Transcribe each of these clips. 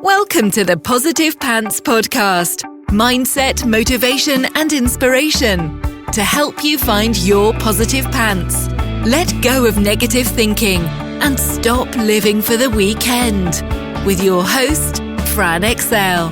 Welcome to the Positive Pants Podcast. Mindset, motivation, and inspiration to help you find your positive pants. Let go of negative thinking and stop living for the weekend. With your host, Fran Excel.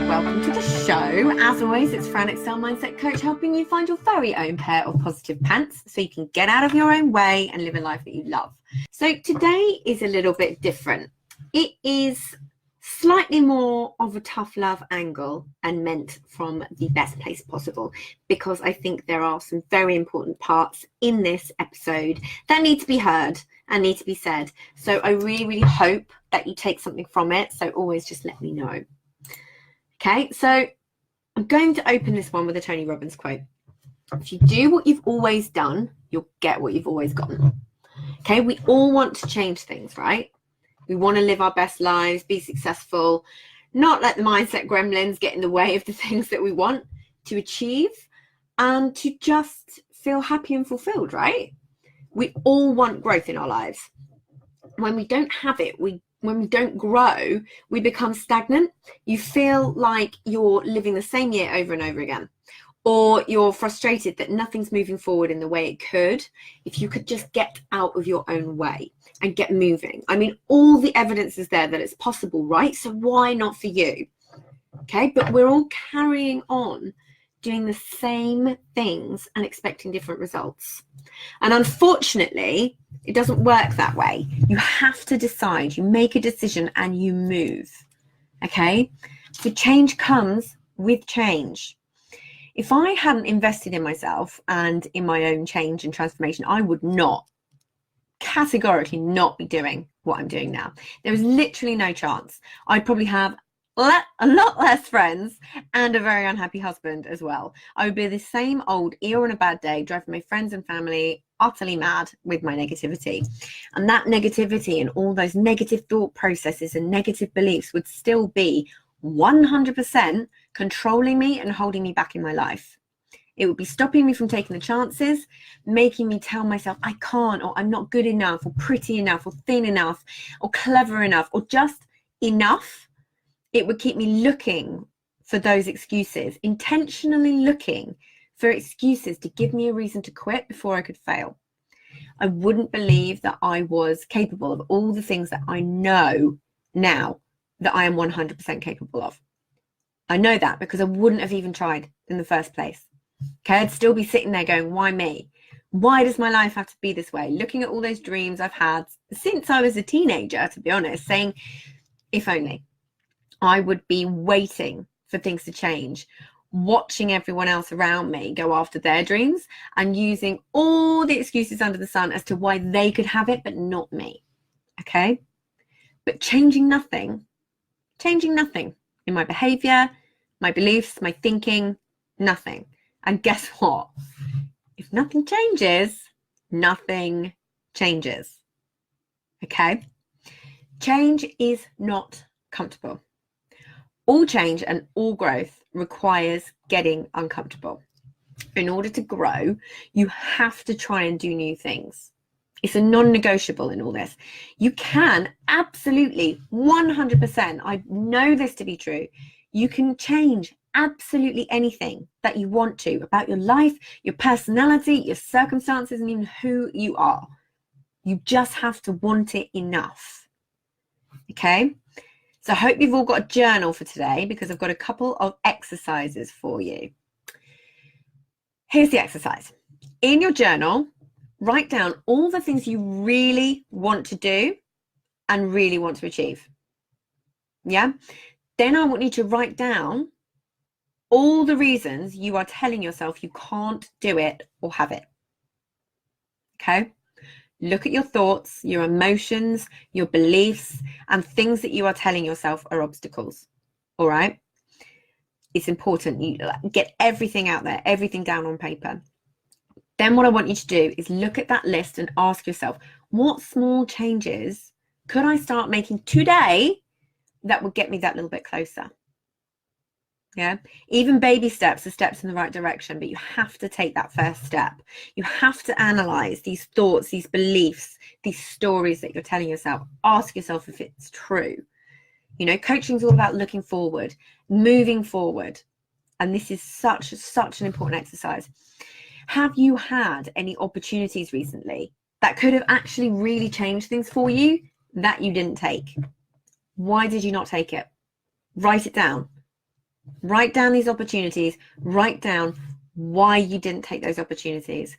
Welcome to the show. As always, it's Fran Excel, Mindset Coach, helping you find your very own pair of positive pants so you can get out of your own way and live a life that you love. So today is a little bit different. It is slightly more of a tough love angle and meant from the best place possible, because I think there are some very important parts in this episode that need to be heard and need to be said. So I really hope that you take something from it. So always just let me know. Okay, so I'm going to open this one with a Tony Robbins quote. If you do what you've always done, you'll get what you've always gotten. Okay, we all want to change things, right? We want to live our best lives, be successful, not let the mindset gremlins get in the way of the things that we want to achieve, and to just feel happy and fulfilled, right? We all want growth in our lives. When we don't have it, when we don't grow, we become stagnant. You feel like you're living the same year over and over again, or you're frustrated that nothing's moving forward in the way it could if you could just get out of your own way and get moving. I mean, all the evidence is there that it's possible, right? So why not for you? Okay, but we're all carrying on doing the same things and expecting different results. And unfortunately, it doesn't work that way. You have to decide, you make a decision and you move. Okay, so change comes with change. If I hadn't invested in myself and in my own change and transformation, I would categorically not be doing what I'm doing now. There is literally no chance. I'd probably have a lot less friends and a very unhappy husband as well. I would be the same old Eeyore on a bad day, driving my friends and family utterly mad with my negativity. And that negativity and all those negative thought processes and negative beliefs would still be 100% controlling me and holding me back in my life. It would be stopping me from taking the chances, making me tell myself I can't, or I'm not good enough, or pretty enough, or thin enough, or clever enough, or just enough. It would keep me looking for those excuses, intentionally looking for excuses to give me a reason to quit before I could fail. I wouldn't believe that I was capable of all the things that I know now that I am 100% capable of. I know that because I wouldn't have even tried in the first place. Okay, I'd still be sitting there going, why me? Why does my life have to be this way? Looking at all those dreams I've had since I was a teenager, to be honest, saying, if only. I would be waiting for things to change, watching everyone else around me go after their dreams and using all the excuses under the sun as to why they could have it, but not me. Okay, but changing nothing in my behavior, my beliefs, my thinking, nothing. And guess what? If nothing changes, nothing changes. Okay? Change is not comfortable. All change and all growth requires getting uncomfortable. In order to grow, you have to try and do new things. It's a non-negotiable in all this. You can absolutely 100%, I know this to be true, you can change absolutely anything that you want to about your life, your personality, your circumstances, and even who you are. You just have to want it enough. Okay? So I hope you've all got a journal for today, because I've got a couple of exercises for you. Here's the exercise. In your journal, write down all the things you really want to do and really want to achieve. Yeah? Then I want you to write down all the reasons you are telling yourself you can't do it or have it. Okay? Look at your thoughts, your emotions, your beliefs, and things that you are telling yourself are obstacles. All right? It's important. You get everything out there, everything down on paper. Then what I want you to do is look at that list and ask yourself, what small changes could I start making today that would get me that little bit closer? Yeah, even baby steps are steps in the right direction, but you have to take that first step. You have to analyze these thoughts, these beliefs, these stories that you're telling yourself. Ask yourself if it's true. You know, coaching is all about looking forward, moving forward. And this is such an important exercise. Have you had any opportunities recently that could have actually really changed things for you that you didn't take? Why did you not take it? Write it down. Write down these opportunities. Write down why you didn't take those opportunities.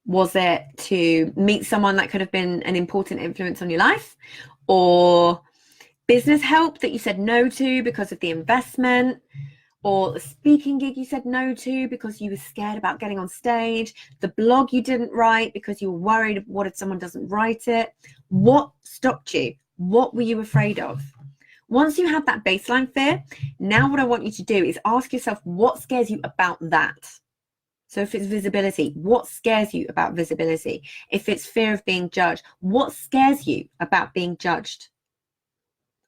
Was it to meet someone that could have been an important influence on your life, or business help that you said no to because of the investment, or a speaking gig you said no to because you were scared about getting on stage, the blog you didn't write because you were worried of what if someone doesn't write it? What stopped you? What were you afraid of? Once you have that baseline fear, now what I want you to do is ask yourself, what scares you about that? So if it's visibility, what scares you about visibility? If it's fear of being judged, what scares you about being judged?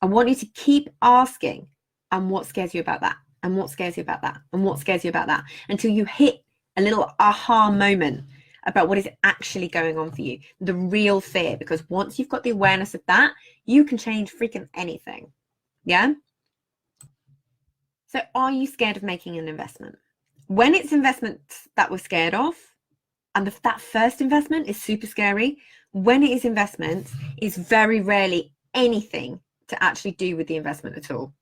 I want you to keep asking, and what scares you about that? And what scares you about that? And what scares you about that? Until you hit a little aha moment about what is actually going on for you, the real fear. Because once you've got the awareness of that, you can change freaking anything. Yeah? So are you scared of making an investment? When it's investments that we're scared of, and that first investment is super scary, when it is investments, it's very rarely anything to actually do with the investment at all.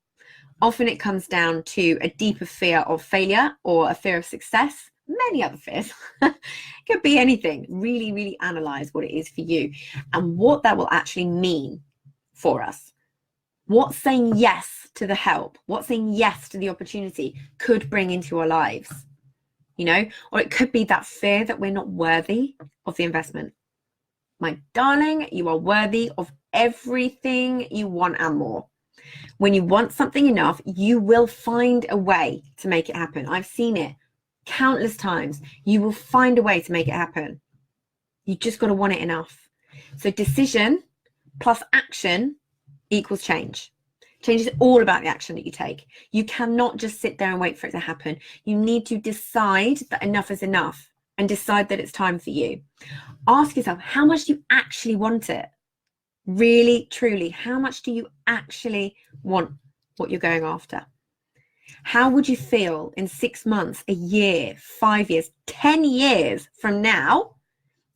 Often it comes down to a deeper fear of failure or a fear of success, many other fears. Could be anything. Really, really analyze what it is for you and what that will actually mean for us. What saying yes to the help, what saying yes to the opportunity could bring into our lives, you know, or it could be that fear that we're not worthy of the investment. My darling, you are worthy of everything you want and more. When you want something enough, you will find a way to make it happen. I've seen it countless times. You will find a way to make it happen. You just got to want it enough. So decision plus action equals change. Change is all about the action that you take. You cannot just sit there and wait for it to happen. You need to decide that enough is enough and decide that it's time for you. Ask yourself, how much do you actually want it? Really, truly, how much do you actually want what you're going after? How would you feel in 6 months, a year, 5 years, 10 years from now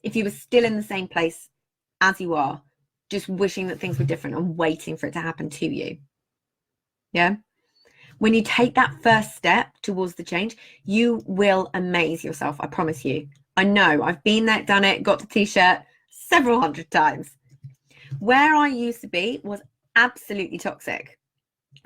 if you were still in the same place as you are, just wishing that things were different and waiting for it to happen to you? Yeah. When you take that first step towards the change, you will amaze yourself. I promise you. I know I've been there, done it, got the t-shirt several hundred times. Where I used to be was absolutely toxic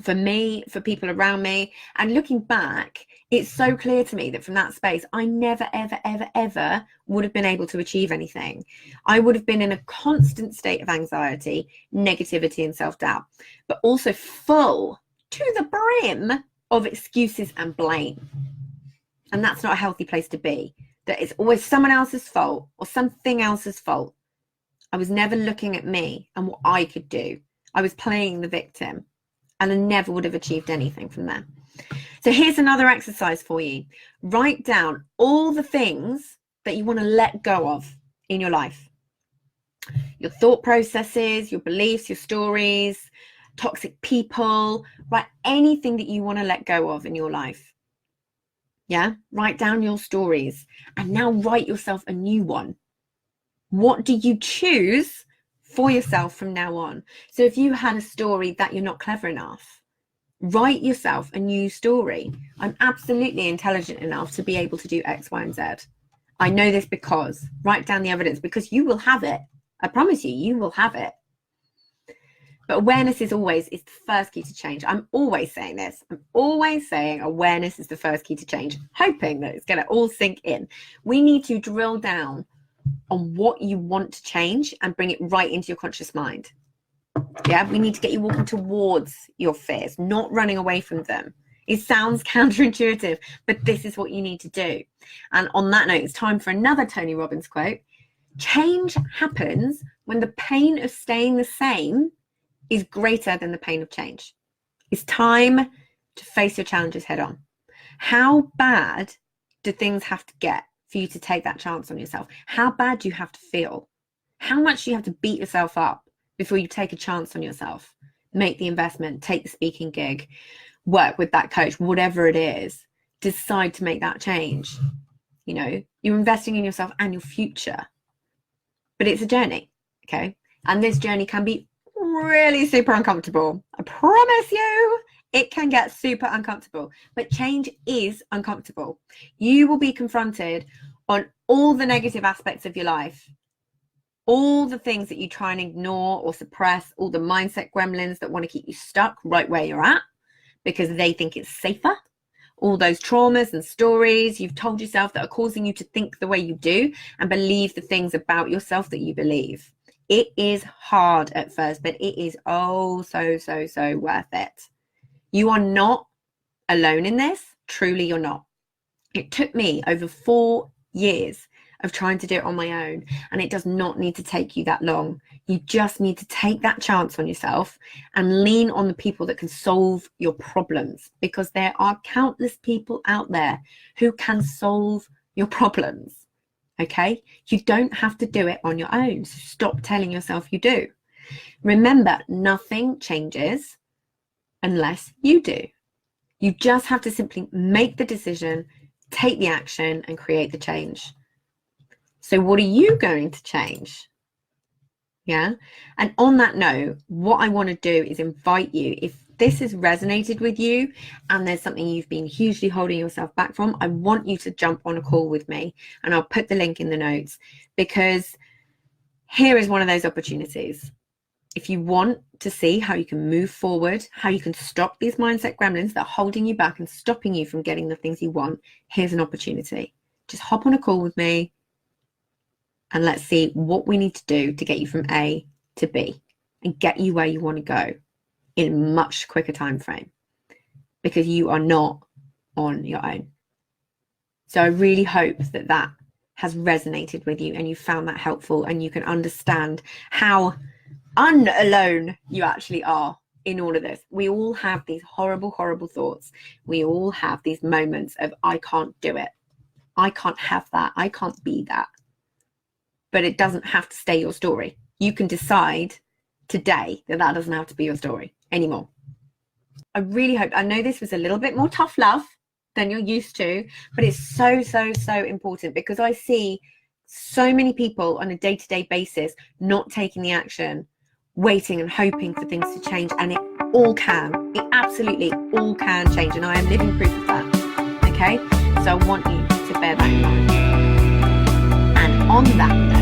for me, for people around me. And looking back, it's so clear to me that from that space, I never, ever, ever, ever would have been able to achieve anything. I would have been in a constant state of anxiety, negativity, and self-doubt, but also full to the brim of excuses and blame. And that's not a healthy place to be. That it's always someone else's fault or something else's fault. I was never looking at me and what I could do. I was playing the victim, and I never would have achieved anything from there. So here's another exercise for you. Write down all the things that you want to let go of in your life. Your thought processes, your beliefs, your stories, toxic people, write anything that you want to let go of in your life. Yeah, write down your stories and now write yourself a new one. What do you choose for yourself from now on? So if you had a story that you're not clever enough, write yourself a new story. I'm absolutely intelligent enough to be able to do X, Y, and Z. I know this because, write down the evidence, because you will have it. I promise you, you will have it. But awareness is the first key to change. I'm always saying this. I'm always saying awareness is the first key to change, hoping that it's going to all sink in. We need to drill down on what you want to change and bring it right into your conscious mind. Yeah, we need to get you walking towards your fears, not running away from them. It sounds counterintuitive, but this is what you need to do. And on that note, it's time for another Tony Robbins quote. Change happens when the pain of staying the same is greater than the pain of change. It's time to face your challenges head on. How bad do things have to get for you to take that chance on yourself? How bad do you have to feel? How much do you have to beat yourself up before you take a chance on yourself? make the investment, take the speaking gig, work with that coach, whatever it is, decide to make that change. You know, you're investing in yourself and your future, but it's a journey. Okay. And this journey can be really super uncomfortable. I promise you, it can get super uncomfortable, but change is uncomfortable. You will be confronted on all the negative aspects of your life, all the things that you try and ignore or suppress, all the mindset gremlins that want to keep you stuck right where you're at because they think it's safer, all those traumas and stories you've told yourself that are causing you to think the way you do and believe the things about yourself that you believe. It is hard at first, but it is oh so worth it. You are not alone in this. Truly, you're not. It took me over 4 years of trying to do it on my own, and it does not need to take you that long. You just need to take that chance on yourself and lean on the people that can solve your problems, because there are countless people out there who can solve your problems. Okay? You don't have to do it on your own. So stop telling yourself you do. Remember, nothing changes unless you do. You just have to simply make the decision, take the action, and create the change. So what are you going to change? Yeah. And on that note, what I want to do is invite you, if this has resonated with you and there's something you've been hugely holding yourself back from, I want you to jump on a call with me, and I'll put the link in the notes, because here is one of those opportunities. If you want to see how you can move forward, how you can stop these mindset gremlins that are holding you back and stopping you from getting the things you want, here's an opportunity. Just hop on a call with me and let's see what we need to do to get you from A to B and get you where you want to go in a much quicker time frame, because you are not on your own. So I really hope that that has resonated with you and you found that helpful, and you can understand how unalone you actually are in all of this. We all have these horrible thoughts. We all have these moments of, I can't do it. I can't have that. I can't be that. But it doesn't have to stay your story. You can decide today that that doesn't have to be your story anymore. I really hope, I know this was a little bit more tough love than you're used to, but it's so important, because I see so many people on a day-to-day basis not taking the action, waiting and hoping for things to change, and it all can. It absolutely all can change, and I am living proof of that. Okay? So I want you to bear that in mind. And on that note,